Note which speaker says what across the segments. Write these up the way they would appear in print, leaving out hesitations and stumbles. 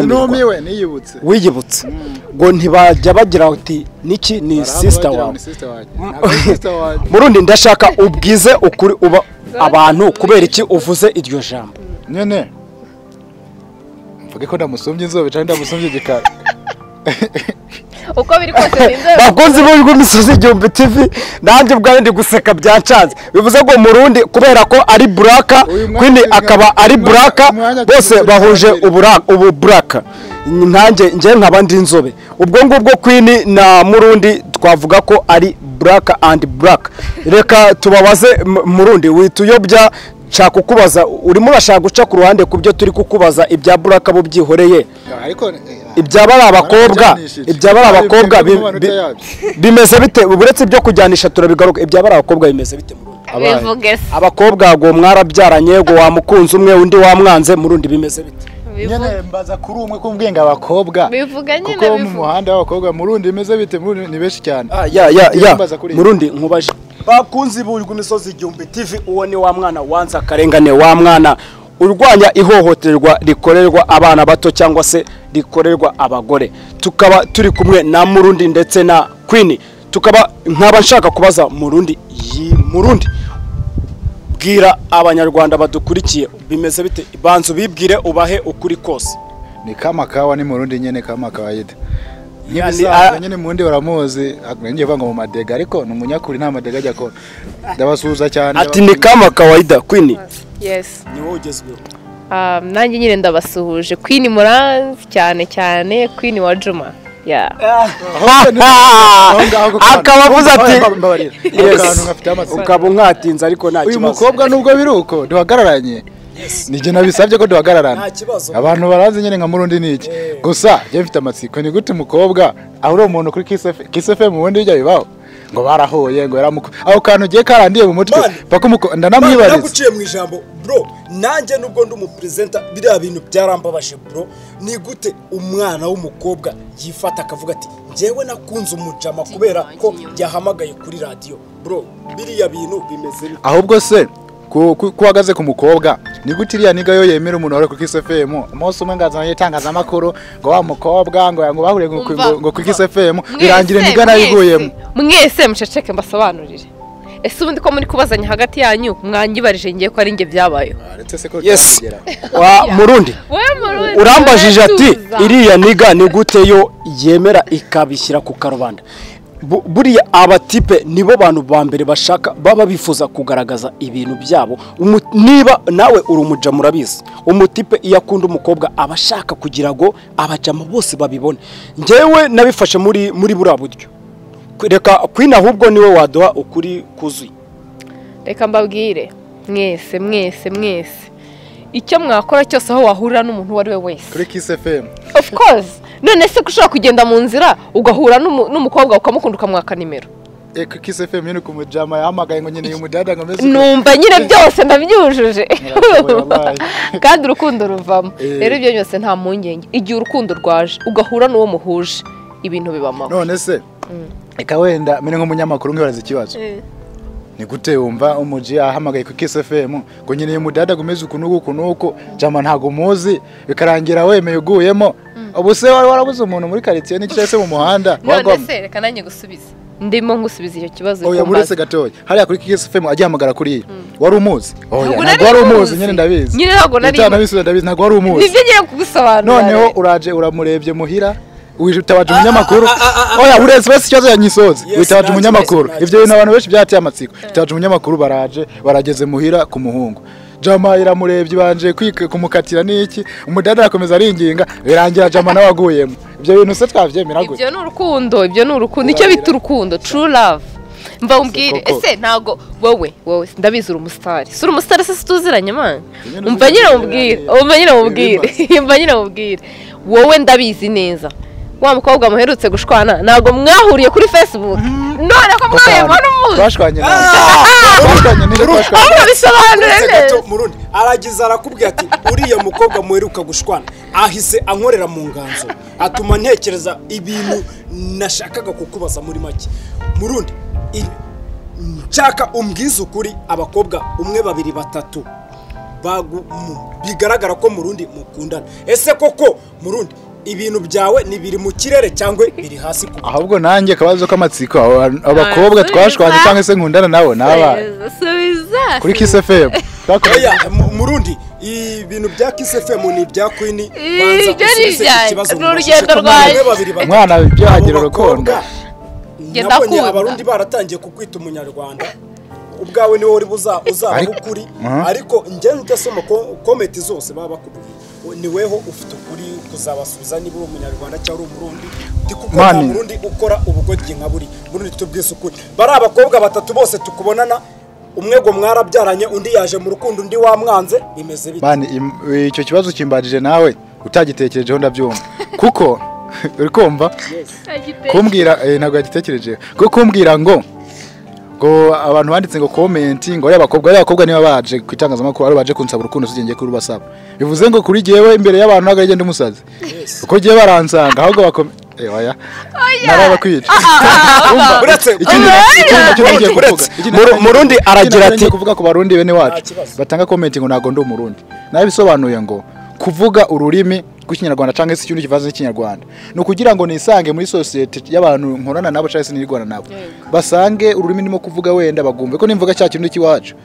Speaker 1: numiwe niyibutse
Speaker 2: wiyibutse ngo ntibajya bagira uti niki ni sister wawe murundi ndashaka ubwize ukuri uba abantu kubera iki uvuze iryo jambo
Speaker 1: nyene mvuge ko ndamusumbye inzobe cyane ndamusumbye igikara
Speaker 3: uko biri kose n'inzobe
Speaker 2: bakunzi b'imisozi igihumbi TV nanjye ubwawe ndi guseka byancanze bivuze ngo murundi kubera ko ari buraka Queen akaba ari buraka bose bahuje ubu buraka ntanjye nje nkaba ndi inzobe ubwo ngubwo Queen na murundi twavuga ko ari buraka and black reka tubabaze murundi wituyobya nshaka kukubaza urimo urashaka guca ku ruhande kubyo turi kukubaza ibya buraka bo byihoreye
Speaker 1: ariko
Speaker 2: ibyaba ari abakobwa bimeze bite uburetse ibyo kujyanisha turabigaruka ibyaba ari abakobwa bimeze bite
Speaker 3: bivuge
Speaker 2: abakobwa ngo mwarabyaranye ngo wamukunz umwe undi wamwanze murundi bimeze bite
Speaker 1: nyene mbaza kuri umwe kumbwenga abakobwa
Speaker 3: bivuga nyine
Speaker 1: kuko mu muhanda w'abakobwa murundi bimeze bite murundi ni beshi cyane
Speaker 2: ya murundi nkubaje bakunzi b'urwo imisozi igihumbi TV uwo ni wa mwana wanza karengane wa mwana urwanya ihohoterwa rikorerwa abana bato cyangwa se rikorerwa abagore tukaba turi kumwe na murundi ndetse na Queen tukaba nkaba nshaka kubaza murundi bwira abanyarwanda badukurikiye bimeze bite banzu bibwire ubahe ukuri kose
Speaker 1: ni kama kawa ni murundi nyene kama kawaida nyene mundi baramuzi ngiye vanga mu madega ariko numunyakuri nta madega ajya ko ndabasuza cyane
Speaker 2: ati ni kama kawaida Queen
Speaker 3: yes
Speaker 2: ni wowe ugezweho
Speaker 3: nanjye nyine ndabasuhuje Queen muranzi cyane Queen wa Juma
Speaker 2: akabavuze ati ukaba unkatinze ariko nta kibazo
Speaker 1: uyu mukobwa nubwo biruko duhagararanye nije nabisabye ko duhagararana abantu baranze nyene nka murundi niki gusa je mfite amatsiko ni gute mukobwa ahuri umuntu kuri Kiss FM mubundi bijya bibaho ngo barahoye ngo yaramuko aho kantu giye karandiye mu mutwe pako ndanamwibariza
Speaker 2: naguciye mu ijambo bro nanjye nubwo ndi umupresenter biriya bintu byarambabashe bro ni gute umwana w'umukobwa yifata akavuga ati jewe nakunze umujama kubera ko yahamagaye kuri radio bro biriya bintu bimeze
Speaker 1: ahubwo se kuwagaze ku mukobwa ni gute iriya niga yo yemera umuntu wari ku Kiss FM umunsi umwe ngazana yitangaza makuru ngo wa mukobwa ngo bahuriye ngo ku Kiss FM birangire niga nayiguyemo
Speaker 3: mwese muceceke mbasobanurire ese ubundi ko muri kubazanya hagati yanyu mwangibarije ngiye ko ari nge byabayo
Speaker 2: yes wa murundi urambajije ati iriya niga ni gute yo yemera ikabishyira ku karubanda buriya abatipe nibo bantu ba mbere bashaka baba bifuza kugaragaza ibintu byabo niba nawe uri umujama urabizi umutipe iyo akunda umukobwa abashaka kugira ngo abajama bose babibone ngewe nabifashe muri buriya buryo reka Queen ahubwo niwe waduha ukuri kuzuye
Speaker 3: reka mbabwire mwese icyo mwakora cyose aho wahurira n'umuntu wari we wese
Speaker 1: kuri Kiss FM
Speaker 3: of course none se kushaka kugenda mu nzira ugahura n'umukobwa ukamukunda ukamwaka nimero
Speaker 1: Kiss FM nyine kumujama yahamagaye ngo nyine umudada ngo meze
Speaker 3: numva nyine byose ndabyujuje kandi urukundo ruvamo rero ibyo byose nta mpungenge igihe urukundo rwaje ugahura n'uwo muhuje ibintu bibamamo
Speaker 1: none se eka wenda mene nk'umunyamakuru nkibaza ikibazo ni gute wumva umuji ahamagaye ku Kiss FM ngo nyine umudada gumeze ukunuko jama ntago muzi bikarangira wemeye uguyemo ubuse warabuze umuntu muri quartier n'ikirese mu muhanda
Speaker 3: none se reka nanjye gusubiza ndimo ngusubiza icyo kibazo
Speaker 1: oya burese gatoya hariya kuri Kiss FM agihamagara kuri iyi wari umuzi oya ntago wari umuzi nyine ndabizi
Speaker 3: nyine ntago
Speaker 1: ndabizi ntago wari umuzi
Speaker 3: nivyo ngiye kugusobanura
Speaker 1: noneho uraje uramurebye muhira witabaje umunyamakuru oya uretse bese cyazo yanyisoze witabaje umunyamakuru ivyo bintu abantu benshi byateye amatsiko witabaje umunyamakuru barageze muhira ku muhungu jama iramurebye banje kumukatira niki umudada yakomeza aringinga birangira jama nawaguyemo ivyo bintu se twavyemera gute
Speaker 3: ivyo ni urukundo icyo bita urukundo true love mba umbwire ese ntago wowe ndabizi uri umusitari si uri umusitari se tuziranye man umva nyine mubwire wowe ndabizi neza wa mukobwa muherutse gushwana nago mwahuriye kuri Facebook none ko mwabibona umuzi
Speaker 1: twashwanye
Speaker 3: bisobanure
Speaker 2: murundi aragize arakubwira ati uriya mukobwa muheruka gushwana ahise ankorera mu nganzo atuma ntekereza ibintu nashakaga kukubaza muri make murundi nshaka umbwiza ukuri abakobwa umwe babiri batatu bigaragara ko murundi mukundana. Ese koko murundi ibintu byawe ni biri mu kirere cyangwa biri hasi ku
Speaker 1: ahubwo nanjye kabazo k'amatsiko abakobwa twashwanye cyangwa se nkundana nabo naba kuri Kiss FM
Speaker 2: murundi ibintu bya Kiss FM ni bya Queen
Speaker 3: banza n'urugendo rwaje
Speaker 1: mwana ibyo agira urukundo
Speaker 2: nabonye abarundi baratangiye kukwita umunyarwanda ubwawe niwe uri uzaba ukuri ariko njye ndasoma comment zose baba bakubwiye niweho ufite ukuri kuzabasubiza niba uri umunyarwanda cyangwa uri umurundi ndikuko murundi ukora ubugoryi nka buri murundi tubwise ukuri bari abakobwa batatu bose tukubonana umwe go mwarabyaranye undi yaje mu rukundo undi wamwanze bimeze bite
Speaker 1: bani icyo kibazo kimbajije nawe utagitekerejeho ndabyumva kuko uri kumva kumbwira ntabwo yagitekereje kuko kumbwira ngo abantu banditse ngo comment ngo abakobwa niba baje kwitangazamakuru ari baje kunsaba urukundo sugenge kuri basaba bivuze ngo kuri jewe imbere y'abantu naga agende umusazi uko giye baransanga ahubwo oya naraba kwica
Speaker 2: uretse murundi aragira ati
Speaker 1: kuvuga ku barundi bene wacu batanga comment ngo nago ndo umurundi nawe bisobanuye ngo kuvuga ururimi rw'ikinyarwanda cyangwa se ikintu kivaze n'ikinyarwanda no kugira ngo nisange muri society y'abantu nkorana nabo cyangwa se nirwana nabo basange ururimi ndimo kuvuga wenda bagumve ko nimvuga cya kintu cy'iwacu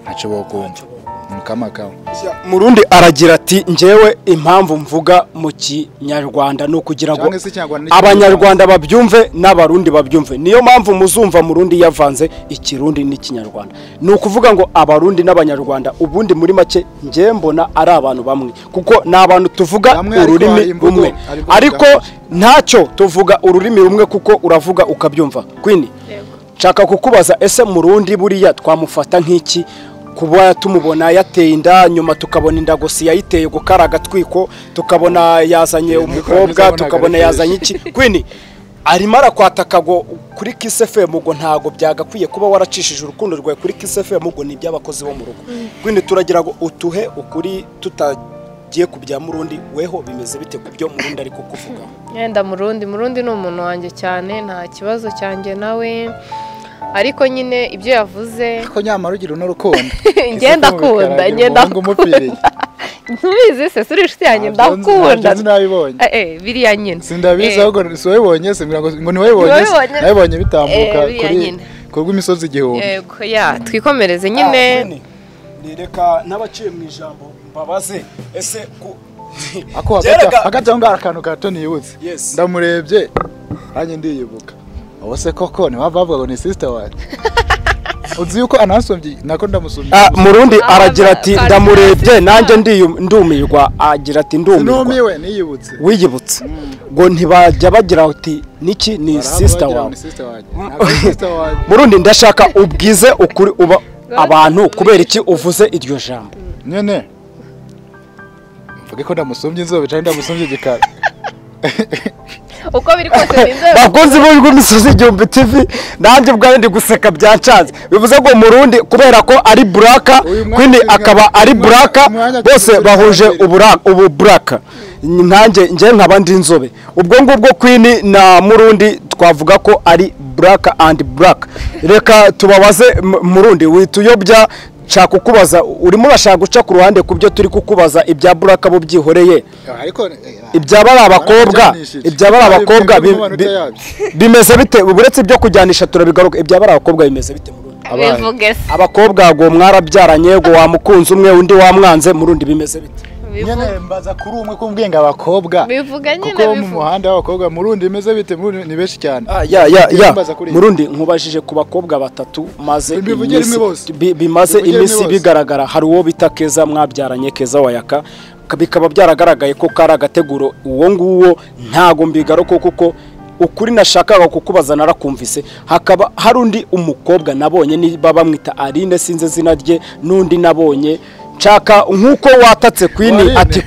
Speaker 1: ntaco bokumva mukamakaho
Speaker 2: murundi aragira ati njewe impamvu mvuga mu kinyarwanda no kugira ngo abanyarwanda babyumve n'abarundi babyumve niyo mpamvu muzumva murundi yavanze ikirundi n'ikinyarwanda no kuvuga ngo abarundi n'abanyarwanda ubundi muri make nje mbona ari abantu bamwe kuko n'abantu tuvuga ururimi rumwe ariko ntacyo tuvuga ururimi rumwe kuko uravuga ukabyumva Queen chaka kukubaza ese murundi buriya twamufata nk'iki kuba tumubona yateye inda nyuma tukabona indagosi yayiteye gukaraga twiko tukabona yazanye umukobwa tukabona yazanye iki Queen arimara kwatakago kuri Kiss FM ngo ntago byagakwiye kuba waracishije urukundo rwawe kuri Kiss FM ngo ni by'abakozi bo mu rugo Queen turagira ngo utuhe ukuri tutagiye kubya murundi weho bimeze bite kubyo murundi ariko kuvuga
Speaker 3: yenda murundi ni umuntu wanjye cyane nta kibazo cyanjye nawe ariko nyine ibyo yavuze
Speaker 1: ko nyamara ugira n'urukundo
Speaker 3: ngenda kunda ntubizi se suri inshuti yanjye ndakunda biriya nyine
Speaker 1: sindabizi ahubwo siwebonye ngo niwebonye nabibonye bitambuka kuri rw'imisozi igihumbi
Speaker 3: yego twikomereze nyine
Speaker 2: nireka n'abaciye mu ijambo mbabaze ese
Speaker 1: hagati aho ngaho akantu gato niyibutse ndamurebye nanjye ndiyibuka wose koko ni wavuga ngo ni sister wanjye uzi yuko anansomye nako ndamusomye
Speaker 2: murundi aragira ati ndamurebye nanjye ndumirwa agira ati
Speaker 1: ndumirwa niyibutse
Speaker 2: wiyibutse ngo ntibajya bagira ati niki ni sister wawe murundi ndashaka ubwize ukuri uba abantu kubera iki uvuze iryo jambo
Speaker 1: nyene mvuge ko ndamusomye inzobe cyane ndamusomye igikara
Speaker 3: uko biri kose ninze
Speaker 2: bakozi bo imisozi igihumbi TV nanjye ubwawe ndi guseka byancanze bivuze ngo murundi kubera ko ari buraka Queen akaba ari buraka bose bahuje ubu buraka nkanjye nje nkaba ndi inzobe ubwo ngubwo Queen na murundi twavuga ko ari buraka and black reka tubabaze murundi wituyobya chaka kukubaza urimo urashaka guca ku ruhande kubyo turi kukubaza ibya buraka bo byihoreye
Speaker 1: ariko
Speaker 2: ibyaba abakobwa bimeze bite buretse ibyo kujyanisha turabigaruka ibyaba abakobwa bimeze bite
Speaker 3: bivuge
Speaker 2: abakobwa ngo mwarabyaranye ngo wamukunze umwe undi wamwanze murundi bimeze bite
Speaker 1: nyene mbaza kuri umwe kumbwenga abakobwa
Speaker 3: bivuga nyene
Speaker 1: kuko mu muhanda w'abakobwa murundi bimeze bite murundi ni beshi cyane
Speaker 2: murundi nkubajije ku bakobwa batatu maze bimaze imisi bigaragara hari uwo bita Keza mwabyaranye Keza wayaka bikaba byaragaragaye ko kari agateguro uwo nguwo ntago mbigaruko kuko ukuri nashakaga kukubaza narakumvise hakaba hari undi umukobwa nabonye niba bamwita Aline sinze zina rye nundi nabonye chaka nkuko watatse Queen ati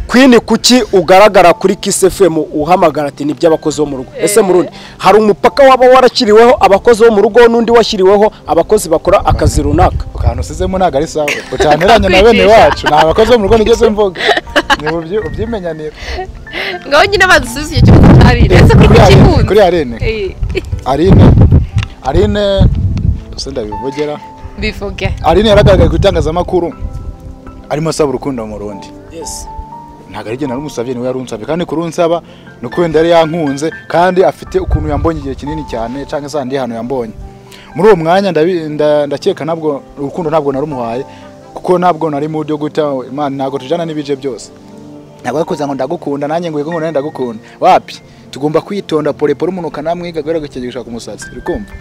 Speaker 2: Queen kuki ugaragara kuri Kiss FM uhamagara ati ni by'abakozi bo mu rugo ese murundi hari umupaka waba warakiriweho abakozi bo mu rugo nundi washyiriweho abakozi bakora akazi runaka
Speaker 1: ukantu sizemo naga ari sawa utanteranye na bene wacu na abakozi bo mu rugo nigeze mvuga ni ubyimenyanira
Speaker 3: ngaho nyine badusubize icyo cyarire ese
Speaker 1: kuri Aline Aline usenda bivogera
Speaker 3: bivuge
Speaker 1: Aline yaragaragaye ku itangazamakuru arimo asaba urukundo mu Burundi.
Speaker 2: Yes.
Speaker 1: Ntago ari gena rumusavye niwe yarunsabye kandi kurunsaba nuko wenda yari yankunze kandi afite ukuntu yambonye igihe kinini cyane canke sandi hano yambonye. Muri uwo mwanya ndakeka nabwo urukundo ntabwo narumuhaye kuko ntabwo nari mu byo guta Imana ntago tujana n'ibije byose. Ntabwo yakoze ngo ndagukunda nanjye ngo nari ndagukunda. Wapi? Tugomba kwitonda pole pole umuntu kanamwiga gwera gukegesha ku musatsi. Urikumva?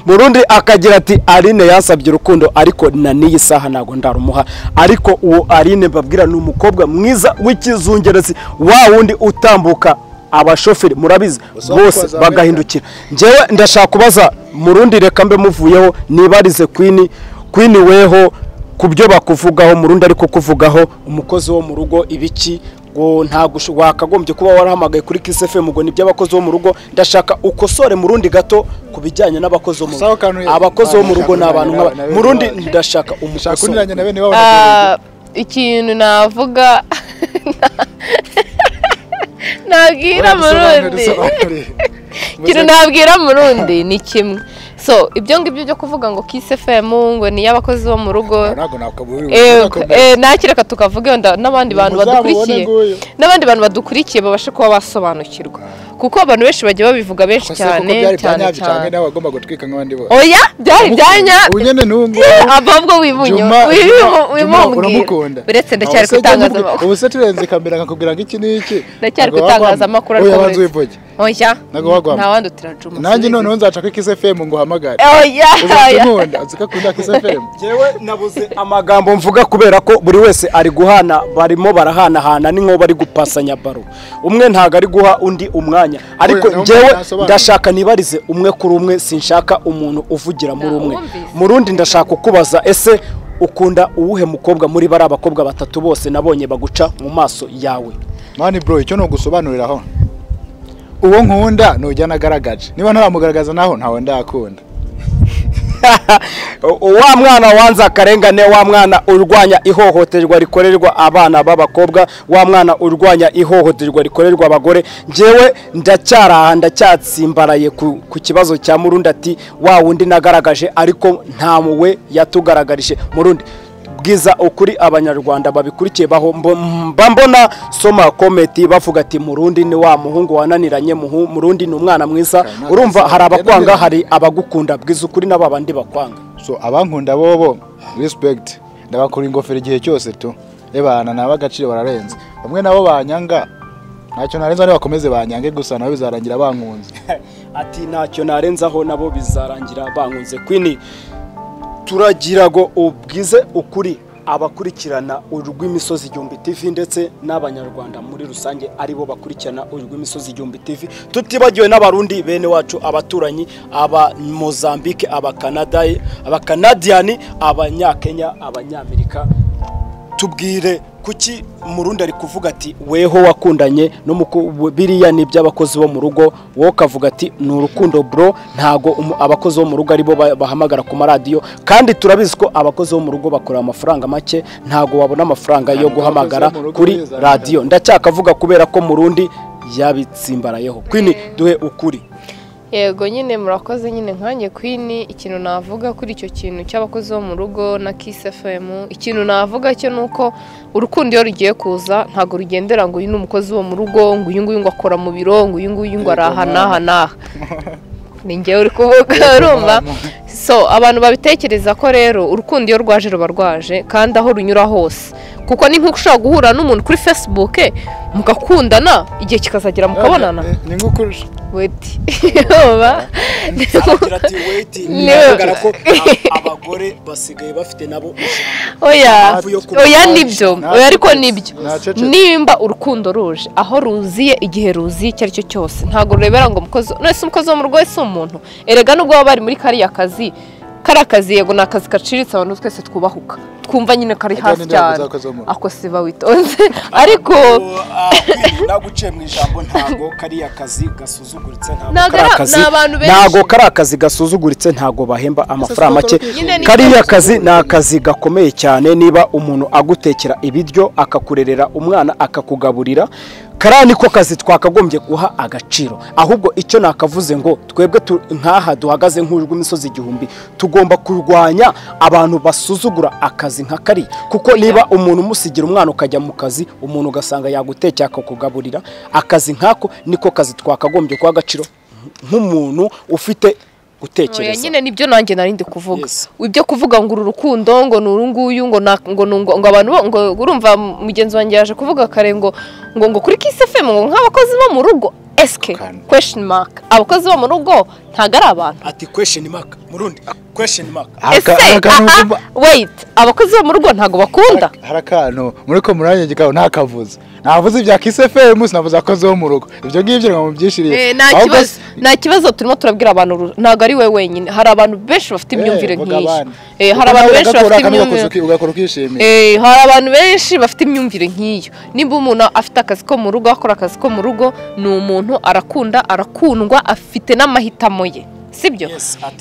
Speaker 2: Murundi akagira ati Aline yasabye urukundo ariko na niyi saha nago ndarumuha ariko uwo Aline babwira ni umukobwa mwiza w'ikizungerezi wa wundi utambuka abashoferi murabizi bose bagahindukira. Njewe ndashaka kubaza Murundi reka mbe muvuyeho nibarize Queen weho kubyo bakuvugaho Murundi ariko kuvugaho umukozi wo mu rugo ibiki ngo ntago wakagombye kuba warahamagaye kuri Kiss FM ngo nibyo abakozi bo mu rugo ndashaka ukosore Murundi gato kubijyanye n'abakozi bo mu rugo abakozi bo mu rugo n'abantu Murundi ndashaka
Speaker 1: umukozi na bene
Speaker 3: ikintu navuga nabwira Murundi ikintu nabwira Murundi ni kimwe so ibyo ngibyo byo kuvuga ngo Kiss FM ngo ni y'abakozi bo mu rugo nakireka tukavuga n'abandi bantu badukurikiye babashe kuba basobanukirwa kuko abantu benshi bagiye babivuga benshi cyane
Speaker 1: cyane nawe agomba gutwika nk'abandi bose
Speaker 3: oya byari byanya
Speaker 1: unyene nungu
Speaker 3: abavwo wibunyo
Speaker 1: uramukunda
Speaker 3: biretse ndacyari kutangaza
Speaker 1: ubu se turenze kamera nkakubwira ngo iki niki
Speaker 3: ndacyari kutangaza amakuru
Speaker 1: ariko oya wivuge
Speaker 3: oya
Speaker 1: nago wagwa
Speaker 3: ntawandi utirajuma
Speaker 1: nanjye none nzaca ko Kiss FM ngo hamagare
Speaker 3: oya
Speaker 1: nkunda azika kunda Kiss FM
Speaker 2: jewe nabuze amagambo mvuga kubera ko buri wese ari guhana barimo barahana n'inko bari gupasanya baro umwe ntago ari guha undi umwanya ariko jewe ndashaka nibarize umwe kuri umwe sinshaka umuntu uvugira muri umwe Murundi ndashaka kukubaza ese ukunda uwuhe mukobwa muri bari abakobwa batatu bose nabonye baguca mu maso yawe
Speaker 1: mani bro icyo no gusobanuriraho uwo nkunda nujya nagaragaje niba ntaramugaragaza naho ntawe ndakunda
Speaker 2: wa mwana wanza akarengane wa mwana urwanya ihohoterwa rikorerwa abana b'abakobwa wa mwana urwanya ihohoterwa rikorerwa abagore njewe ndacyatsimbaraye ku kibazo cya Murundi ati wa wundi nagaragaje ariko ntamuwe yatugaragarije Murundi bwiza ukuri abanyarwanda babikurikiye baho mbona soma comment bavuga ati Murundi ni wa muhungu wananiranye Murundi ni umwana mwiza urumva hari abakwanga hari abagukunda bwiza ukuri n'ababandi bakwanga
Speaker 1: so abankunda bobo respect ndabakura ingofero igihe cyose tu ebana nabagaciro bararenze bamwe nabo banyanga ntacyo narenza ari bakomeze banyange gusa nabo bizarangira bankunze
Speaker 2: ati ntacyo narenzaho nabo bizarangira bankunze Queen turagira ngo ubwize ukuri abakurikirana urw'imisozi igihumbi TV ndetse n'abanyarwanda muri rusange aribo bakurikirana urw'imisozi igihumbi TV tutibagiwe n'abarundi bene wacu abaturanyi aba Mozambique aba Canada aba Canadian abanyakenya abanyamerika tubwire kuki Murundi ari kuvuga ati weho wakundanye no biriya ni by'abakozi bo mu rugo wo kavuga ati ni urukundo bro ntago abakozi bo mu rugo aribo bahamagara ku maradiyo kandi turabizi ko abakozi bo mu rugo bakora amafaranga make ntago wabona amafaranga yo guhamagara kuri radio ndacyakavuga kubera ko Murundi yabitsimbarayeho Queen duhe ukuri
Speaker 3: yego nyine murakoze nyine nkanjye Queen ikintu navuga kuri icyo kintu cy'abakozi bo mu rugo na Kiss FM ikintu navuga cyo nuko urukundo iyo rugiye kuza ntago rugendera ngo uyu ni umukozi wo mu rugo ngo uyu nguyu ngo akora mu biro ngo uyu nguyu ngo arahana ni ngewe uri kuvuga urumva so abantu babitekereza ko rero urukundo iyo rwaje ruba rwaje kandi aho runyura hose kuko ni nk'ushaka guhura n'umuntu kuri Facebook mugakundana igihe kikazagera mukabonana
Speaker 1: ni nk'ukurusha
Speaker 3: weti yoba
Speaker 2: nigarako abagore basigaye bafite nabo
Speaker 3: oya nibyo oya ariko nibyo nimba urukundo ruje aho ruziye igihe ruziye icyo aricyo cyose ntago rurebera ngo umukozi wo mu rugo wese umuntu erega nubwo baba bari muri kariya kazi yego ni akazi gaciritse abantu twese twubahuka twumva nyine kari hasi cyane ako siba witonze ariko
Speaker 2: naguciye mu ijambo ntago kariya kazi gasuzuguritse ntago kari akazi gasuzuguritse ntago bahemba amafaranga make kariya kazi ni akazi gakomeye cyane niba umuntu agutekera ibiryo akakurerera umwana akakugaburira kariya niko kazi twakagombye guha agaciro ahubwo icyo nakavuze ngo twebwe nk'aha duhagaze nk'imisozi igihumbi tugomba kurwanya abantu basuzugura akazi nka kariya kuko niba umuntu umusigira umwana ukajya mu kazi umuntu ugasanga yagutekera akakugaburira akazi nk'ako niko kazi twakagombye guha agaciro nk'umuntu ufite gutekereza
Speaker 3: nyine nibyo nanjye narindi kuvuga ibyo kuvuga ngo uru rukundo ngo nurunguyu ngo abantu ngo urumva mugenzi wanjye yaje kuvuga kare ngo kuri Kiss FM ngo nk'abakozi bo mu rugo eske question mark abakozi bo mu rugo ntago ari abantu
Speaker 2: ati question mark murundi question mark
Speaker 3: wait abakozi bo mu rugo ntago bakunda
Speaker 1: harakantu muri ko muranye gikaho ntakavuze navuze ibya Kiss FM sinavuze akozi bo mu rugo ibyo ngibyo ngo mubyishiriye
Speaker 3: nta kibazo turimo turabwira abantu ntago ari we wenyine hari abantu benshi bafite imyumvire nk'iyi hari abantu benshi bafite imyumvire
Speaker 1: ugakora ukishimiye
Speaker 3: hari abantu benshi bafite imyumvire nk'iyo nimba umuntu afite akazi ko mu rugo akora akazi ko mu rugo ni umuntu arakundwa afite n'amahitamo ye sibyo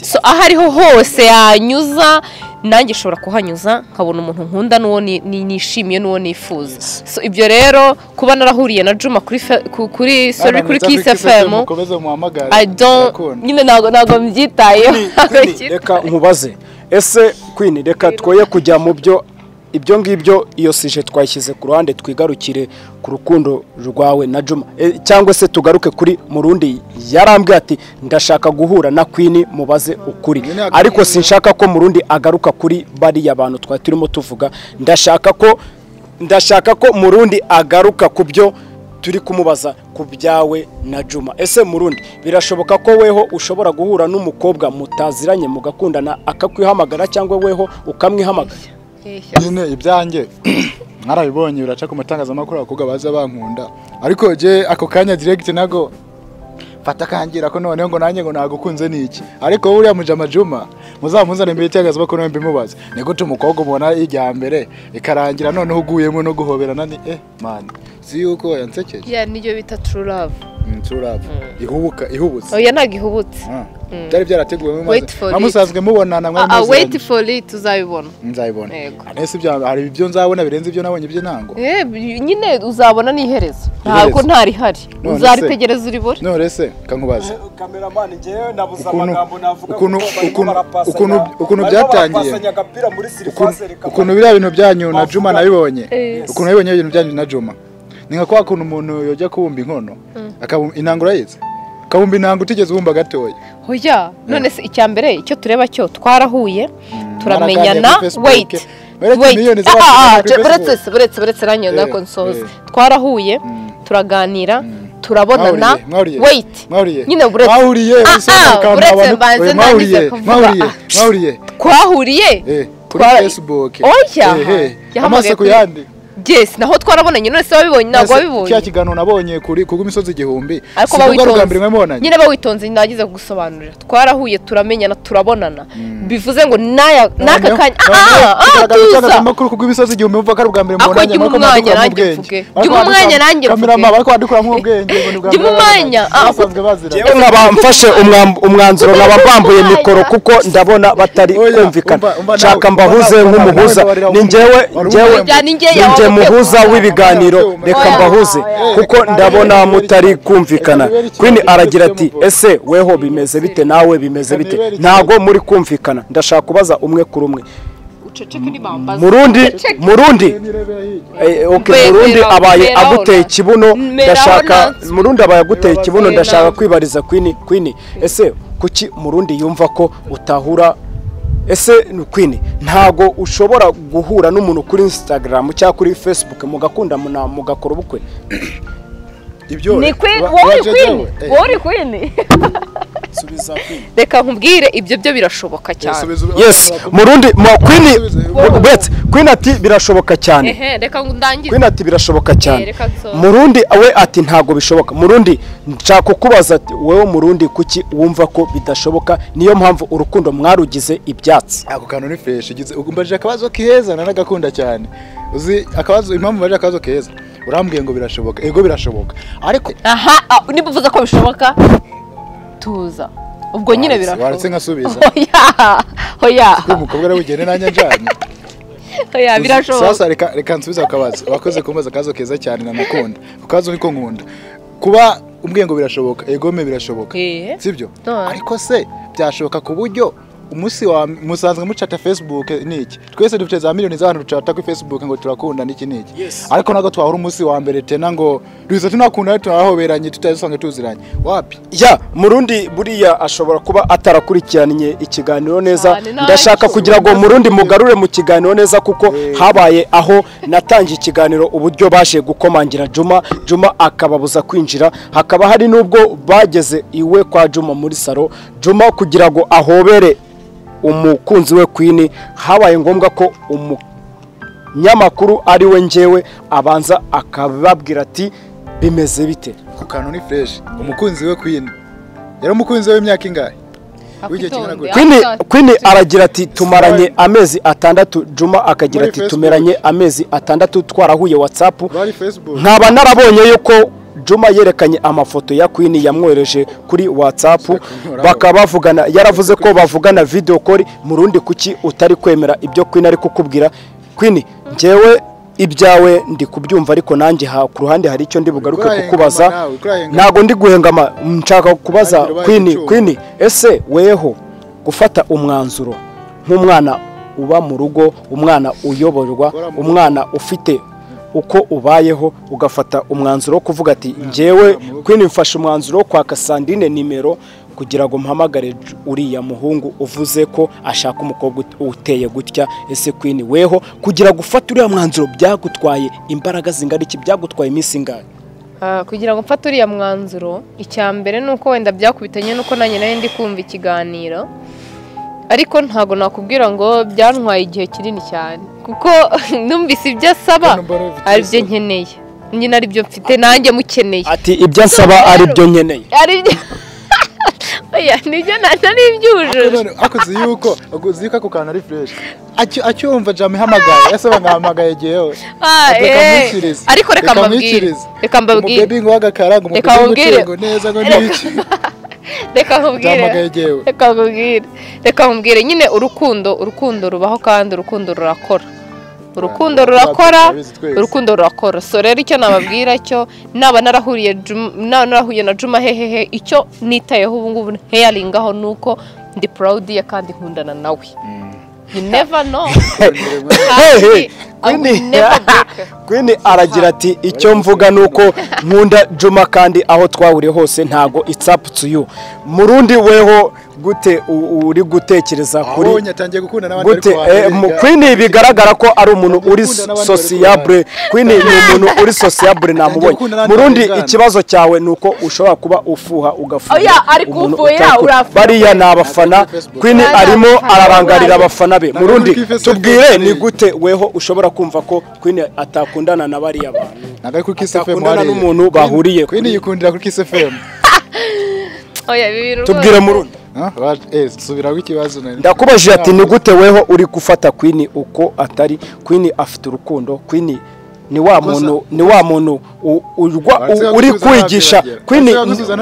Speaker 3: so aho ariho hose yanyuza nanjye ushobora kuhanyuza nkabona umuntu nkunda n'uwo nishimiye n'uwo nifuza so ibyo rero kuba narahuriye na Juma kuri Kiss FM nyine ntabwo mbyitayeho
Speaker 2: reka nkubaze ese Queen reka twoye kujya mu byo ibyo ngibyo iyo sije twayishyize ku ruhande twigarukire ku rukundo rwawe na Juma cyangwa se tugaruke kuri Murundi yarambwiye ati ndashaka guhura na Queen mubaze ukuri ariko sinshaka ko Murundi agaruka kuri bari abantu twari turimo tuvuga ndashaka ko Murundi agaruka ku byo turi kumubaza ku byawe na Juma ese Murundi birashoboka ko weho ushobora guhura n'umukobwa mutaziranye mugakundana akakwihamagara cyangwa weho ukamwihamagara
Speaker 1: nyine ibyanjye mwarabibonye biraca ku matangazamakuru abakobwa baza bankunda ariko je ako kanya direct nago fata kangira ko noneho ngo nanjye ngo nagukunze niki ariko buriya mujama Juma muzamuzana imbere cy'agazamakuru no mbimubaza niko umukobwa ubona ijya mbere ikarangira noneho uguyemo no guhoberana ni man si yuko yansekeje
Speaker 3: niyo bita true love
Speaker 1: ihubutse
Speaker 3: oya nagihubutse
Speaker 1: byari byarateguwe mamusazwe mubonana mwari
Speaker 3: wait for it uzabibona
Speaker 1: nzabibona anese ibyo hari ibyo nzabona birenze ibyo nabonye by'intango
Speaker 3: nyine uzabona n'iherezo ntabwo ntari hari uzaritegereza uribore
Speaker 1: none se kankubaza
Speaker 2: cameraman ngewe nabuza amagambo navuga
Speaker 1: ukuntu byatangiye ukuntu biriya bintu byanyu na Juma nabibonye ukuntu nabibonye ibintu byanyu na Juma ni nka kwa kuntu umuntu yojya kubumba inkono akabumba intangura yize kabumba intango utigeze ubumba gatoya
Speaker 3: hoya none se icyambere icyo tureba cyo twarahuye turamenyana wait buretse ranyo na konsoze twarahuye turaganira turabonana wait nyine buretse twahuriye
Speaker 1: kuri Facebook amase ku yandi
Speaker 3: yes naho twarabonanye none se wabibonye ntago wabibonye
Speaker 1: cya kigano nabonye kuri imisozi igihumbi
Speaker 3: ariko bawitonze nyine bawitonze nagize kugusobanurira twarahuye turamenyana turabonana bivuze ngo naka kanya
Speaker 1: tuza amakuru ku imisozi igihumbi mvuga ari ubwa mbere mbonanye
Speaker 3: ariko umwanya nanjye
Speaker 1: kamera bariko badukura mu bwenge
Speaker 3: umwanya
Speaker 2: nkabamfashe umwanzuro nkabambuye mikoro kuko ndabona batari kumvikana nshaka mbahuze nk'umuhuza ni njyewe muhuza w'ibiganiro reka mbahuze kuko ndabona mutari kumvikana Queen aragira ati ese weho bimeze bite nawe bimeze bite ntago muri kumvikana ndashaka kubaza umwe kuri umwe Murundi Murundi abaye aguteye ikibuno ndashaka Murundi abaye aguteye ikibuno ndashaka kwibariza Queen ese kuki Murundi yumva ko utahura ese Queen ntago ushobora guhura n'umuntu kuri Instagram cyangwa kuri Facebook mugakunda mugakora ubukwe
Speaker 1: ibyo
Speaker 3: ni Queen wori Queen
Speaker 2: subiza Queen
Speaker 3: reka nkubwire ibyo byo birashoboka cyane
Speaker 2: yes Murundi Queen ati birashoboka cyane
Speaker 3: reka ndangize
Speaker 2: Queen ati birashoboka cyane Murundi we ati ntago bishoboka Murundi nshaka kubaza ati wewe Murundi kuki wumva ko bidashoboka niyo mpamvu urukundo mwarugize ibyatsi
Speaker 1: ako kantu ni fresh igize ugumbaje akabazo keza nanagakunda cyane uzi akabazo impamvu baje akabazo keza urambwiye ngo birashoboka ego birashoboka ariko
Speaker 3: nibuvuze ko bishoboka tuza ubwo nyine birashoboka
Speaker 1: waretse nkasubiza
Speaker 3: hoya
Speaker 1: umukobwa ari bugene nanjye njanye
Speaker 3: oya birashoboka
Speaker 1: sasa reka nsubiza akabazo wakoze kumbaza akazo keza cyane nanakunda ukazo niko nkunda kuba umbwiye ngo birashoboka egome birashoboka sibyo ariko se byashoboka ku buryo umusi wa musanzwe mucata Facebook niki twese dufite za miliyoni z'abantu ducata kuri Facebook ngo turakunda niki ariko nago twahura umusi wa mbere tena ngo duhize tunakunda turahoberanye tutazisange tuziranye wapi
Speaker 2: ya murundi buriya ashobora kuba atarakurikiranye ikiganiro neza ndashaka kugira ngo murundi mugarure mu kiganiro neza kuko habaye aho natangiye ikiganiro uburyo bashe gukomangira Juma akababuza kwinjira hakaba hari nubwo bageze iwe kwa Juma muri salo Juma kugira ngo ahobere umukunzi we Queen habaye ngombwa ko umunyamakuru ari we njyewe abanza akababwira ati bimeze bite
Speaker 1: ku kantu ni fresh umukunzi we Queen yari umukunzi we imyaka ingahe
Speaker 2: Queen aragira ati tumaranye amezi 6 Juma akagira ati tumeranye amezi 6 twarahuye WhatsApp nkaba narabonye yuko Juma yerekanye amafoto ya Queen yamwohereje kuri WhatsApp bakabavugana yaravuze ko bavugana video call murundi kuki utari kwemera ibyo Queen ari kukubwira Queen njyewe ibyawe ndi kubyumva ariko nanjye ku ruhande hari icyo ndi bugaruke kukubaza nago ndi guhengama nshaka kubaza Queen ese weho gufata umwanzuro nk'umwana uba mu rugo umwana uyoborwa umwana ufite uko ubayeho ugafata umwanzuro kuvuga ati njyewe Queen mfashe umwanzuro kwa Kasandine nimero kugira ngo mpamagare uriya muhungu uvuze ko ashaka umukobwa uteye gutya ese Queen weho kugira gufata uriya mwanzuro byagutwaye imbaraga zingana iki byagutwaye iminsi ingana
Speaker 3: kugira ngo mfate uriya mwanzuro icyambere nuko wenda byakubitanye nuko nanjye nayo ndi kumva ikiganiro ariko ntago nakubwira ngo byantwaye igihe kinini cyane kuko numvise ibyo asaba ari byo nkeneye nyine ari byo mfite nanjye mukeneye
Speaker 2: ati ibyo asaba ari byo nkeneye
Speaker 3: ari byo oya nijye nari byujuje
Speaker 1: akoze yuko uzika ku kantu ari fresh acyumva Jama hamagaye yasaba ngahamagaye giyewe
Speaker 3: ariko reka mbabwire
Speaker 1: baby ngo wagakaranga umukobwa neza ngo niki
Speaker 3: reka nkubwire nyine urukundo rubaho kandi urukundo rurakora so rero icyo nababwira cyo naba narahuye na Juma hehehe icyo nitayeho ubu ngubu nteyaringaho nuko ndi proud ya kandi nkundana nawe you never know
Speaker 2: Queen aragira ati icyo mvuga nuko nkunda Juma kandi aho twahuriye hose ntago it's up to you murundi weho gute uri gutekereza kuri gute Queen bigaragara ko ari umuntu uri sociable Queen ni umuntu uri sociable namubonye murundi ikibazo cyawe nuko ushobora kuba ufuha ugafuha
Speaker 3: oya ari kufuya urafuha
Speaker 2: bariya nabafana Queen arimo ararangarira abafana be murundi tubwire ni gute weho ushobora kumva ko Queen atakundana na bariya abantu
Speaker 1: nagari kuri Kiss FM
Speaker 2: atakundana n'umuntu bahuriye
Speaker 1: Queen yikundira kuri Kiss FM
Speaker 3: oya bibiri
Speaker 2: tubwire murundi
Speaker 1: subiraho ikibazo
Speaker 2: ndakubajije ati ni gute weho uri gufata Queen uko atari Queen afite urukundo Queen ni wa muntu uri kwigisha Queen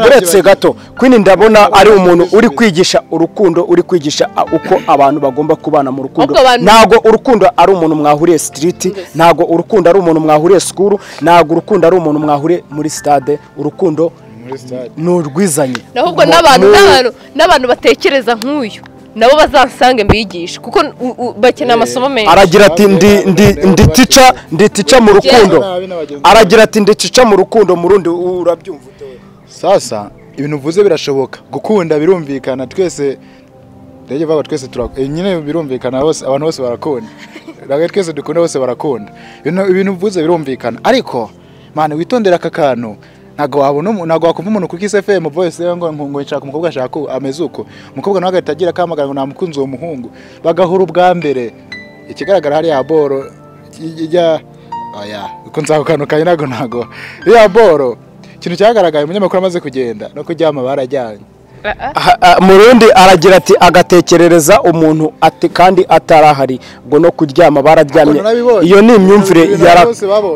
Speaker 2: uretse gato Queen ndabona ari umuntu uri kwigisha urukundo uri kwigisha uko abantu bagomba kubana mu rukundo nago urukundo ari umuntu mwahuriye street nago urukundo ari umuntu mwahuriye school nago urukundo ari umuntu mwahuriye muri stade urukundo n'urwizanye
Speaker 3: ahubwo n'abantu batekereza nk'uyu nabo bazansange mbigisha kuko bakeneye amasomo menshi
Speaker 2: aragira ati ndi teacher mu rukundo aragira ati ndi teacher mu rukundo murundi urabyumva ute
Speaker 1: sasa ibintu uvuze birashoboka gukunda birumvikana twese rege baba twese nyine birumvikana bose abantu bose barakunda rage twese dukunda bose barakunda ibintu uvuze birumvikana ariko mane witondera aka kantu nago wakumva umuntu kuri Kiss FM voice ngo nshaka umukobwa ashaka ameze uko umukobwa nawe agatagira kamagara ngo namukunzi uwo muhungu bagahura ubwa mbere ikigaragara hari ya boro ijya oya uko nzako kantu kaye nago ya boro ikintu cyagaragaye umunyamakuru amaze kugenda no kujyama barajyanye
Speaker 2: murundi aragira ati agatekerereza umuntu ati kandi atarahari ngo no kuryama bararyamye iyo ni imyumvire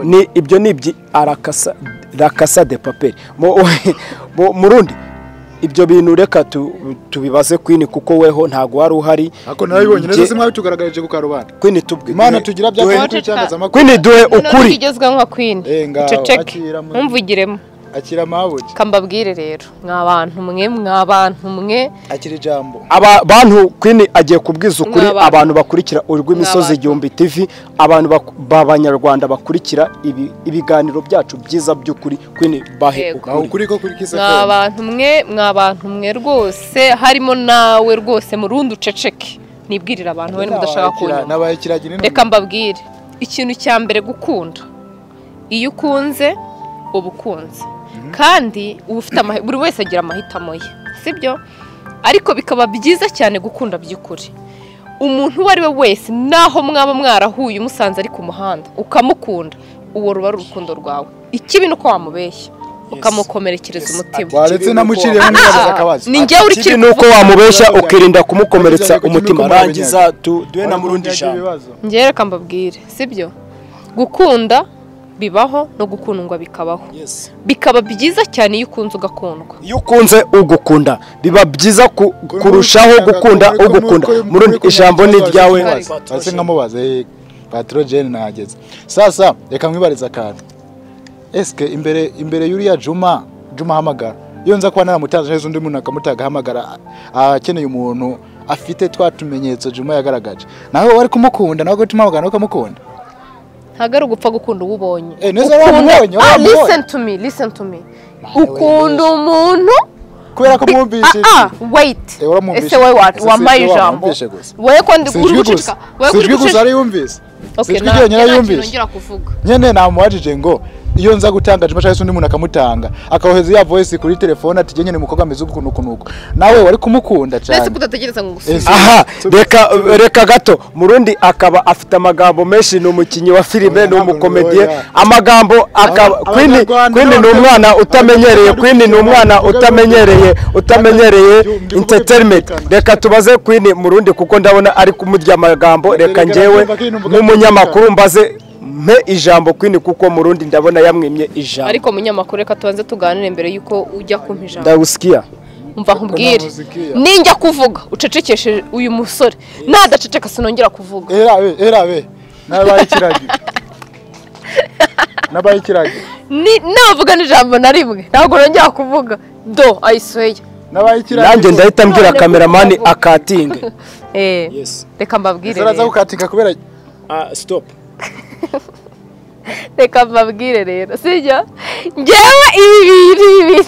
Speaker 2: ni ibyo nibyi arakasa de papier murundi ibyo bintu reka tubibaze Queen kuko weho ntago wari uhari
Speaker 1: ako narabibonye neza simwe bitugaragarije ku karubanda
Speaker 2: Queen tubwe
Speaker 1: Imana tugira bya cyangwa amakuru
Speaker 2: Queen duhe ukuri
Speaker 3: igezwe nka Queen ceceke mumvugiremo
Speaker 1: akira mabuki
Speaker 3: kambabwire rero mwabantu mwe
Speaker 1: akira ijambo
Speaker 2: aba bantu Queen agiye kubwiza ukuri abantu bakurikira urw'imisozi igihumbi TV abantu b'abanyarwanda bakurikira ibiganiro byacu byiza by'ukuri Queen bahe
Speaker 1: ukuri ko kuri kisa
Speaker 3: mwabantu mwe rwose harimo nawe rwose murundi uceceke nibwirira abantu we mudashaka kunyuma reka mbabwire ikintu cya mbere gukunda iyo ukunze ubukunze kandi ufite buri wese agira amahitamo ye sibyo ariko bikaba byiza cyane gukunda by'ukuri umuntu uwo ari we wese naho mwaba mwarahuye umusanze ari ku muhanda ukamukunda uwo ruba ari urukundo rwawe ikibi nuko wamubeshya ukamukomerekereza umutima
Speaker 1: waretse namuciriye n'umuyaga akabazo
Speaker 3: ni njye uri kiri
Speaker 2: nuko wamubeshya ukirinda kumukomeretsa umutima rangiza duhe na murundi ijambo
Speaker 3: njye reka mbabwire sibyo gukunda bibaho no gukundwa bikabaho bikaba byiza cyane iyo ukunze ugakundwa
Speaker 2: iyo ukunze ugukunda biba byiza kurushaho gukunda ugukunda murundi ijambo ni ryawe
Speaker 1: ase nkamubaze Patrogene nahageze sasa reka mwibariza akantu eske imbere yuriya Juma hamagara iyo nza kuba naramutanze neza undi muntu akamutaga hamagara akeneye umuntu afite twatumenyetso Juma yagaragaje nawe wari kumukunda nawe gutuma hamagara ukamukunda
Speaker 3: ntago ari ugupfa gukunda ubonye listen to me ukunda umuntu
Speaker 1: kubera ko mwumvise
Speaker 3: wait ese wewe wambaye ijambo wewe ko ndi gurucika
Speaker 1: wewe gusa ari yumvise okay ngira
Speaker 3: kuvuga
Speaker 1: nyene namwajije ngo iyo nza gutanga Juma cyangwa undi muntu akamutanga akahoheza ya voice kuri telefone ati nyene mukobwa ameze ukunukunuko nawe wari kumukunda cyane
Speaker 3: nese kudategereza ngo gusubiza
Speaker 2: aha reka gato murundi akaba afite amagambo menshi no mukinyi wa filime no mukomedie amagambo akaba Queen ni umwana utamenyereye Queen ni umwana utamenyereye entertainment reka tubaze Queen murundi kuko ndabona ari kumurya amagambo reka njewe nk'umunyamakuru mbaze me ijambo Queen kuko murundi ndabona yamwimye ijambo
Speaker 3: ariko munyamakuru reka tubanze tuganire mbere yuko ujya kumpa ijambo
Speaker 2: ndagusikia
Speaker 3: umva nkubwire ninjya kuvuga ucecekeshe uyu musore nadaceceka sinongera kuvuga
Speaker 1: erabe nabaye ikiragi
Speaker 3: navuga n'ijambo na rimwe ntabwo nongera kuvuga do ayisweye
Speaker 1: nabaye ikiragi
Speaker 2: nanjye ndahita mbwira cameraman akatinge
Speaker 3: reka mbabwire
Speaker 1: zaraza gukatinga kubera
Speaker 2: stop
Speaker 3: reka mbabwire rero sijya ngewe ibi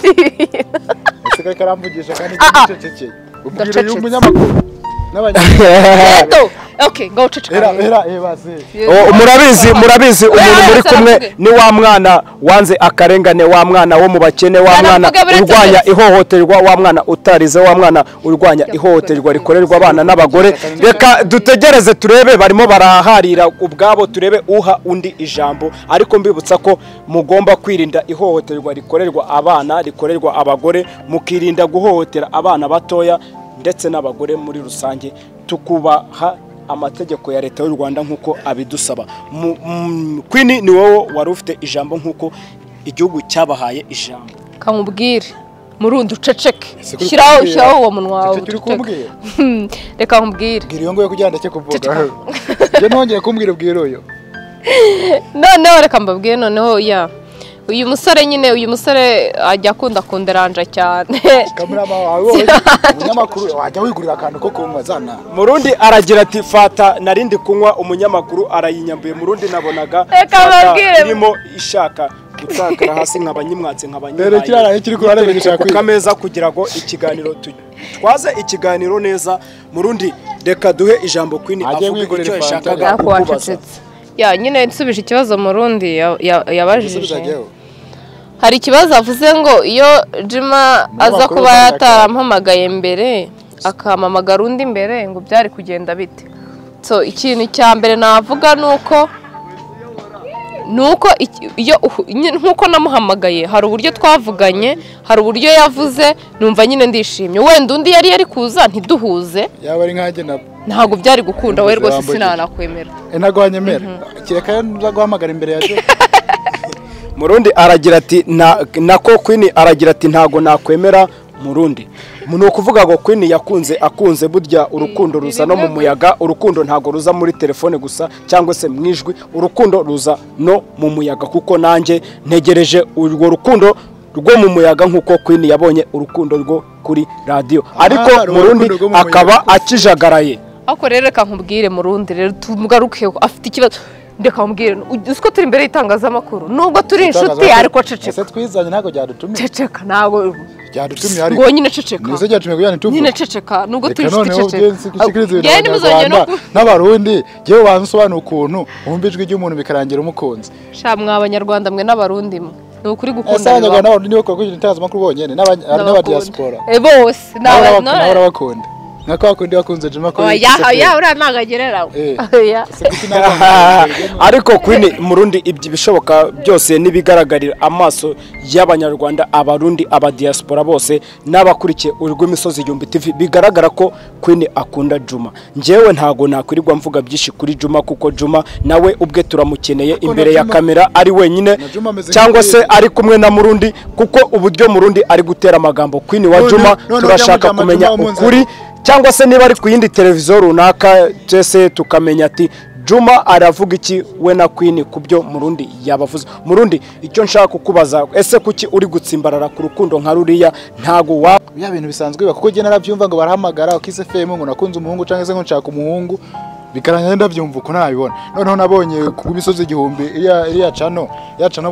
Speaker 1: ese karamvugisha kandi gicecekeye ubwire y'umunyamakuru
Speaker 3: n'abanyamakuru okay go ceceka
Speaker 2: murabizi umuntu muri kumwe ni wa mwana wanze akarengane wa mwana wo mu bakene wa mwana urwanya ihohoterwa wa mwana utarize wa mwana urwanya ihohoterwa rikorerwa abana n'abagore reka dutegereze turebe barimo baraharira ubwabo turebe uha undi ijambo ariko mbibutsa ko mugomba kwirinda ihohoterwa rikorerwa abana rikorerwa abagore mukirinda guhohotera abana batoya ndetse n'abagore muri rusange tukubaha amategeko ya leta y'u Rwanda nkuko abidusaba Queen ni wowe wari ufite ijambo nkuko igihugu cyabahaye ijambo
Speaker 3: kamubwire murundi uceceke shiraho uwo munwa wawe reka nkubwire
Speaker 1: bwira iyo ngoye kugira ndake kuvuga je nongeye kumbwira bwira uyo
Speaker 3: noneho reka mbabwire noneho ya uyu musore ajya akunda ranja cyane
Speaker 1: kamera wawe umunyamakuru wajya wigurira akantu ko kunywa zana
Speaker 2: murundi aragira ati fata narindi kunywa umunyamakuru arayinyambuye murundi nabonaga irimo ishaka gutakara hasi nk'abanyimwatse
Speaker 1: nk'abanyimaye kiri kurarebegesha
Speaker 2: ku kameza kugira ngo ikiganiro twaze ikiganiro neza murundi reka duhe ijambo Queen avuga icyo yashakaga kubaza
Speaker 3: ya nyine nsubije ikibazo murundi yabajije hari ikibazo avuze ngo iyo Juma aza kuba yatarampamagaye mbere akamamagara undi mbere ngo byari kugenda bite so ikintu cya mbere navuga nuko iyo nkuko namuhamagaye hari uburyo twavuganye hari uburyo yavuze numva nyine ndishimye wenda undi yari kuza ntiduhuze
Speaker 1: yaba ari nkaje nabo
Speaker 3: ntago byari gukunda we rwose sinanakwemera
Speaker 1: ntago wanyemera kireka nza guhamagara imbere yaje
Speaker 2: murundi aragira ati nako Queen aragira ati ntago nakwemera murundi ni ukuvuga ngo Queen akunze burya urukundo ruza no mu muyaga, urukundo ntago ruza muri telefone gusa cyangwa se mwijwi, urukundo ruza no mu muyaga, kuko nanjye ntegereje urwo rukundo rwo mu muyaga nkuko Queen yabonye urukundo rwo kuri radio, ariko murundi akaba akijagaraye.
Speaker 3: Ako rero reka nkubwire murundi rero tumugarukeho afite ikibazo, ndeka nkubwire usko turi imbere y'itangazamakuru nubwo turi inshuti ariko ceceka.
Speaker 1: Ese twizanye ntago byadutumye.
Speaker 3: Ceceka ntago
Speaker 1: byadutumye ariko.
Speaker 3: Ngo nyine ceceka.
Speaker 1: Nizo cyatumye kujyana tuvuga.
Speaker 3: Nyine ceceka nubwo turi inshuti ceceka.
Speaker 1: Gende muzanye no n'abarundi giye bansobanura ukuntu umbijwe ry'umuntu bikarangira umukunzi.
Speaker 3: Sha mw'abanyarwanda mwe n'abarundi mwe. Nukuri gukunda.
Speaker 1: Ese abanyarwanda n'abarundi nibo bakora itangazamakuru bonyene n'aba diaspora.
Speaker 3: Bose
Speaker 1: n'abakunda. Nako akundi wakunze Juma ko
Speaker 3: ya ura nagagerera ya
Speaker 2: ariko Queen murundi ibyo bishoboka byose nibigaragarira amaso y'abanyarwanda, abarundi, aba diaspora bose n'abakurikiye urw'imisozi Igihumbi TV bigaragara ko Queen akunda Juma. Njewe ntago nakwirirwa mvuga byinshi kuri Juma kuko Juma nawe ubwe turamukeneye imbere ya kamera ari wenyine cyangwa se ari kumwe na murundi, kuko uburyo murundi ari gutera amagambo Queen wa Juma turashaka kumenya ukuri, cyangwa se niba ari ku yindi televiziyo runaka twese tukamenya ati Juma aravuga iki we na Queen kubyo murundi yabavuze. Murundi icyo nshaka kukubaza, ese kuki uri gutsimbarara ku rukundo nka ruriya? Ntago
Speaker 1: ya bintu bisanzwe kuko je narabyumva ngo barahamagara ukise FM ngo nakunze umuhungu cyangwa se ngo nshaka umuhungu bikaranya ndabyumva uko nabibona. Noneho nabonye ku misozi Igihumbi iriya cano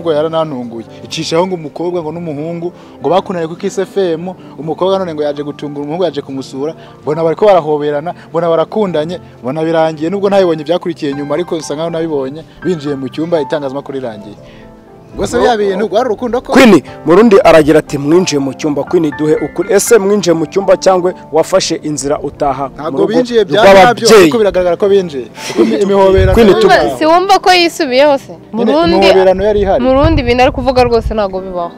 Speaker 1: bwo yaranantunguye icishaho ngo umukobwa ngo n'umuhungu ngo bakunanye ku Kiss FM, umukobwa none ngo yaje gutungura umuhungu yaje kumusura, bona bariko barahoberana, bona barakundanye, bona birangiye nubwo ntabibonye byakurikiye nyuma, ariko usanga nabibonye binjiye mu cyumba itangazamakuru irangiye. Gose ya bintu gwari urukundo ko
Speaker 2: Queen murundi aragira ati mwinjiye mu cyumba Queen duhe ukuri. Ese mwinjiye mu cyumba cyangwa wafashe inzira utaha?
Speaker 1: Ntago binjiye byabyo kuko biragaragara ko binjiye imihoberano.
Speaker 3: Si wumva ko yisubiyeho se murundi bintu ari kuvuga rwose ntago bibaho,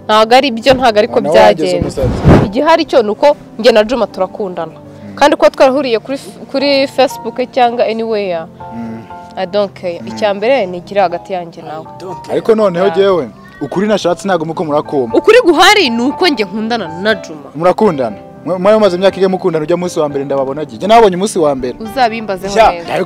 Speaker 3: ntago ari byo, ntago ariko byagenze. Igihari cyo nuko nge na Juma turakundana kandi ko twarahuriye kuri Facebook cyangwa anywhere. I don't care. Icyambere ni gira hagati yanjye nawe.
Speaker 1: Ariko noneho jewe ukuri nashatse ntago muko murakoma.
Speaker 3: Ukuri guhari nuko nge nkundana na Juma.
Speaker 1: Murakundana. Mwayo maze imyaka ige mukundana ujya munsi wa mbere ndababona giye. Nabonye umunsi wa mbere.
Speaker 3: Uzabimbazeho neza.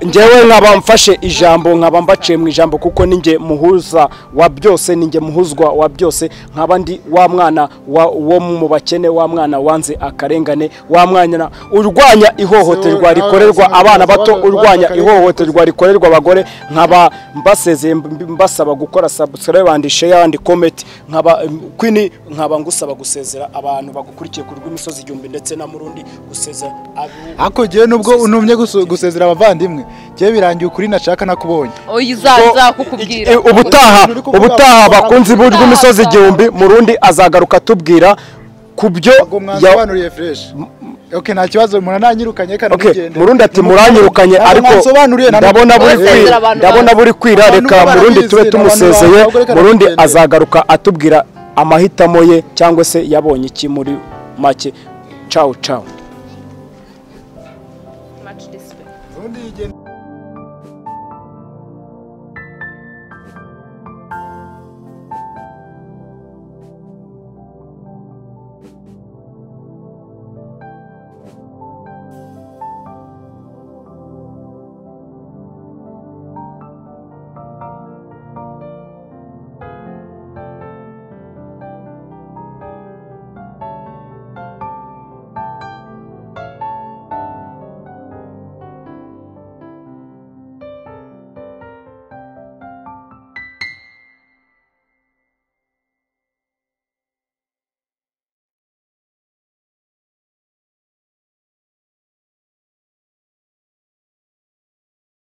Speaker 2: Njewe nkaba mfashe ijambo, nkaba mbaciye mu ijambo kuko ninge muhuza wa byose, ninge muhuzwa wa byose, nkaba ndi wa mwana wo mu bakene, wa mwana wanze akarengane, wa mwana urwanya ihohoterwa rikorerwa abana bato, urwanya ihohoterwa rikorerwa abagore. Nkaba mbasezeye mbasaba gukora subscribe and share and comment. Nkaba Queen nkaba ngusaba gusezera abantu bagukurikiye ku rw'imisozi Igihumbi ndetse na murundi gusezera
Speaker 1: ako giye nubwo unumye gusezera abavandimwe giye birangiye ukuri nashaka nakubonye.
Speaker 3: Oyizaza kukubwira
Speaker 2: ubutaha bakunzi b'urw'imisozi Igihumbi murundi azagaruka tubwira kubyo
Speaker 1: yabanuriye fresh. Okay, nta kibazo munananyirukanye kana
Speaker 2: bigende. Murundi ati muranyirukanye ariko ndabona buri kwira, reka murundi tube tumusezeye. Murundi azagaruka atubwira amahitamo ye cyangwa se yabonye iki muri make. Ciao ciao.
Speaker 3: Much respect.